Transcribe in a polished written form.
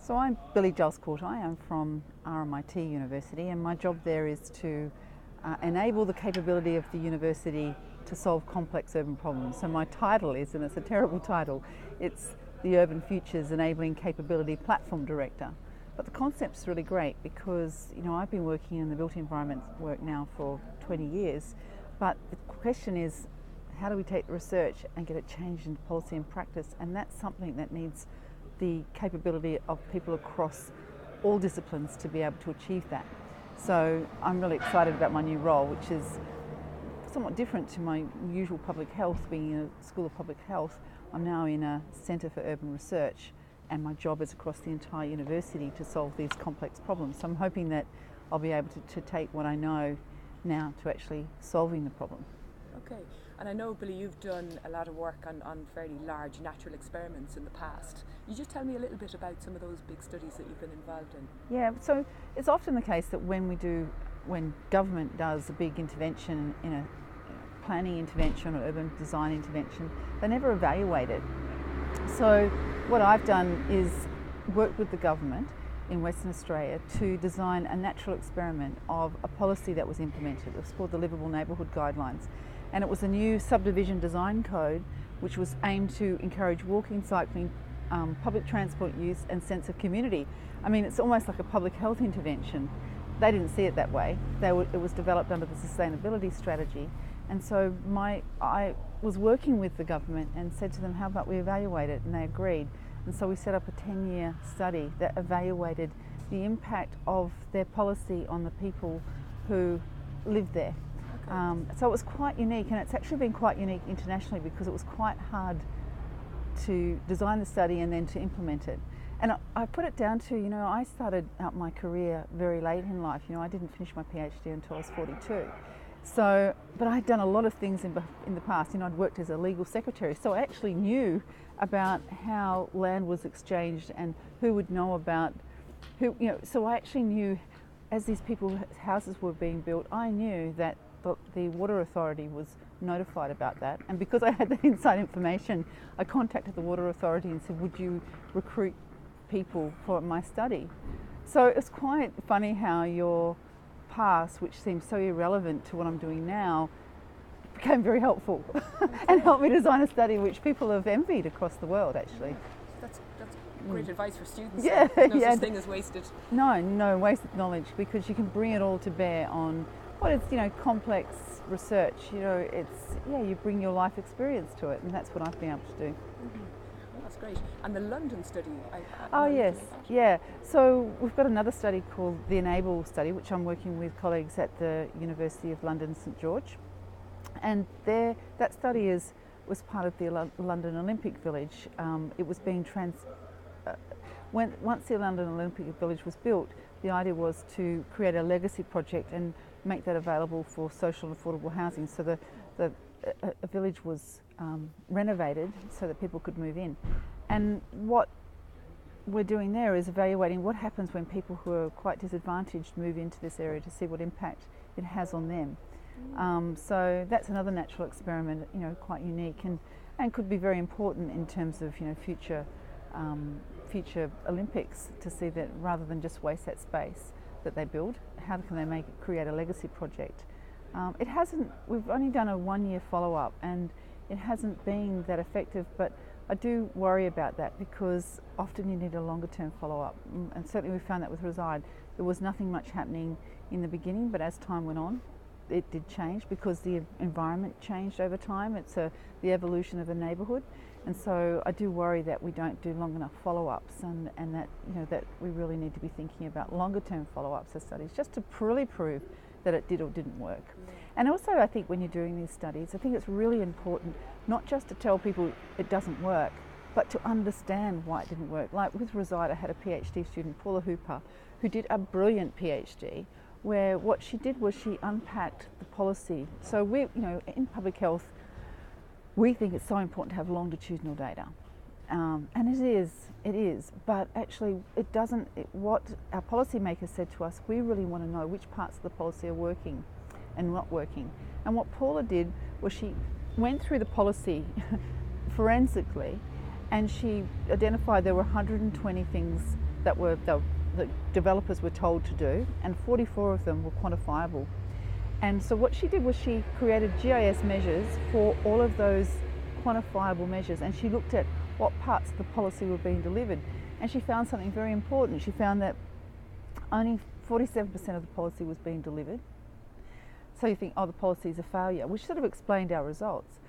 So I'm Billie Giles Corti. I'm from RMIT University, and my job there is to enable the capability of the university to solve complex urban problems. So my title is, and it's a terrible title, it's the Urban Futures Enabling Capability Platform Director. But the concept's really great because, I've been working in the built environment work now for 20 years, but the question is, how do we take the research and get it changed into policy and practice? And that's something that needs the capability of people across all disciplines to be able to achieve that. So I'm really excited about my new role, which is somewhat different to my usual public health, being in a school of public health. I'm now in a centre for urban research, and my job is across the entire university to solve these complex problems. So I'm hoping that I'll be able to take what I know now to actually solving the problem. Okay, and I know, Billie, you've done a lot of work on fairly large natural experiments in the past. You just tell me a little bit about some of those big studies that you've been involved in. Yeah, so it's often the case that when government does a big intervention in a planning intervention or urban design intervention, they never evaluate it. So what I've done is work with the government in Western Australia to design a natural experiment of a policy that was implemented. It was called the Livable Neighbourhood Guidelines. And it was a new subdivision design code which was aimed to encourage walking, cycling, public transport use and sense of community. I mean, it's almost like a public health intervention. They didn't see it that way. It was developed under the sustainability strategy. And so I was working with the government and said to them, how about we evaluate it? And they agreed. And so we set up a 10-year study that evaluated the impact of their policy on the people who lived there. So it was quite unique, and it's actually been quite unique internationally because it was quite hard to design the study and then to implement it. And I put it down to, I started out my career very late in life. I didn't finish my PhD until I was 42. So, but I'd done a lot of things in the past. I'd worked as a legal secretary, so I actually knew about how land was exchanged and who would know about who, so I actually knew as these people's houses were being built, I knew that the Water Authority was notified about that, and because I had that inside information, I contacted the Water Authority and said, would you recruit people for my study? So it's quite funny how your past, which seems so irrelevant to what I'm doing now, became very helpful and helped me design a study which people have envied across the world, actually. That's great advice for students. Yeah, There's no such thing as wasted. No wasted knowledge, because you can bring it all to bear on what is, complex research. You bring your life experience to it, and that's what I've been able to do. Mm-hmm. Well, that's great. And the London study? Yes, yeah. So we've got another study called the Enable study, which I'm working with colleagues at the University of London, St George, and that study was part of the London Olympic Village. It was being once the London Olympic Village was built, the idea was to create a legacy project and make that available for social and affordable housing. So a village was renovated so that people could move in. And what we're doing there is evaluating what happens when people who are quite disadvantaged move into this area to see what impact it has on them. So that's another natural experiment, quite unique and could be very important in terms of future Olympics, to see that rather than just waste that space that they build, how can they create a legacy project? We've only done a 1-year follow-up and it hasn't been that effective, but I do worry about that because often you need a longer term follow-up, and certainly we found that with Reside. There was nothing much happening in the beginning, but as time went on, it did change because the environment changed over time. It's the evolution of a neighbourhood, and so I do worry that we don't do long enough follow-ups, and that that we really need to be thinking about longer term follow-ups of studies just to really prove that it did or didn't work. Yeah. And also I think when you're doing these studies, I think it's really important not just to tell people it doesn't work, but to understand why it didn't work. Like with Reside, I had a PhD student, Paula Hooper, who did a brilliant PhD where what she did was she unpacked the policy. So we, in public health, we think it's so important to have longitudinal data. And it is, but actually it doesn't, what our policymakers said to us, we really want to know which parts of the policy are working and not working. And what Paula did was she went through the policy forensically, and she identified there were 120 things that developers were told to do, and 44 of them were quantifiable. And so what she did was she created GIS measures for all of those quantifiable measures, and she looked at what parts of the policy were being delivered. And she found something very important. She found that only 47% of the policy was being delivered. So you think, oh, the policy is a failure, which sort of explained our results.